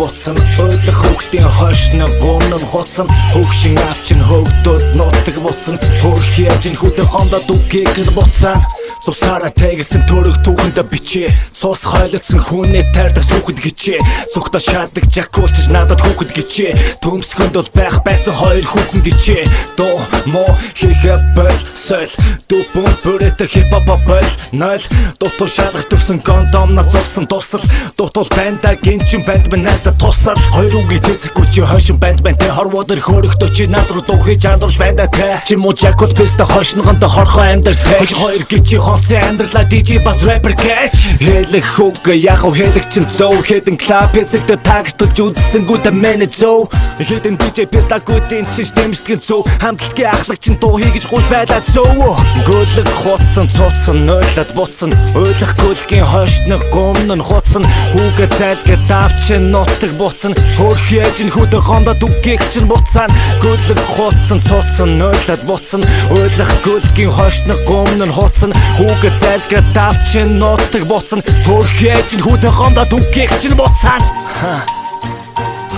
буцсан ойлох хүүхдийн хойшны гомнон хоцсон хөгшин авчин хөгдөд нутаг буцсан хөрх яжин хүдэ хондод үгийг буцсан сусара тэгэлсэн төрөг түүхэндэ бичээ сус хойлоцсон хүнээ тайрдаг сүхэд гिचээ сүхта шаадаг жакуулч надад хүүхэд гिचээ төмсгөнд бол байх байсан хоёр хүүхэн гिचээ доо мо хийхэ бэлсэл дупон бүрэтэ хипхоп бэл нал дотор шалгах төрсөн кондомнаас урсан тусал дотор банда гинчин банд манайста тусал хоёр үгийн тэсэхгүй чи хойшин банд бэнтэй хорводор хөрөхдөө чи над руу дуухиж андуурч банда тэ чи мо жакул песта хойшнгонд хорхоо амьдар тэ хоёр гिचээ хоцсон амьдралаа DJ бас рэпер гэж хэлэх хөг яг хэлэх чин зөө хэдэн клаб хэсэгтэ тагтулж үдсэнгүүтэ мэнэ зөө хэдэн DJ песта гүтэн чи дэмжтгэн зөө хамтлагийн ахлах чин дуу хийгэж гуйж байлаа зөө гөлөг хоцсон цоцсон нойлоод буцсан ойлгох гөлгийн хойшны гомнон хоцсон хүүгээ зайлгээ давчин нутаг буцсан хөрх яжин хүдэ хондод үгийг чин буцсан гөлөг хоцсон цоцсон нойлоод буцсан ойлгох гөлгийн хойшны гомнон хоцсон хүүгээ зайлгээ давчин нутаг буцсан хөрх яжин хүдэ хондод үгийг чин буцсан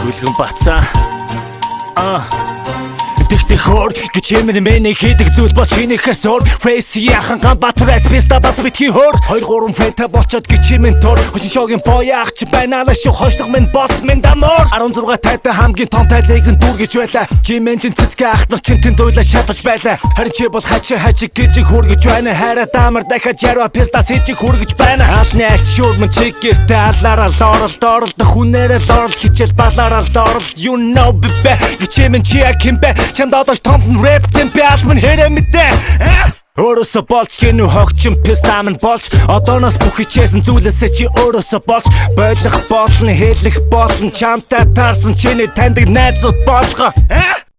гөлгөн бацсан Тэгтэх хор гэж эмэн хийдэг зүйл бол шинэхээс ор Фрейс яхан ган батрас писта бас битгий хор 2-3 фэта болчоод гэж эмэн тор хожин шогийн бояах чи байнала шүү хойшлох минь босс минь дамор 16 тайтай хамгийн том тайлыг нь дүүргэж байлаа чимэн чин цэцгээ ахнах чин тэнд уйлаа шатаж байлаа харин чи бол хачиг гэж хүргэж байна хайраа даамар дахиад ярва писта сэжиг хүргэж байна хаалны ачуур мөн чигэртэй алаараа лорол хүнээрээ лорол хичээл балаараа лорол you know baby гэж эмэн чи акимбэ чамд одоо томн рэп темпэ албан хэрэ мэдээ Өөрөөсөө болж гинүү хогчин пистам нь болж одооноос бүх хичээсэн зүйлээсээ чи өөрөөсөө болж болох болно хэлэх болно чамтай таарсан чиний таньдаг найзууд болгоо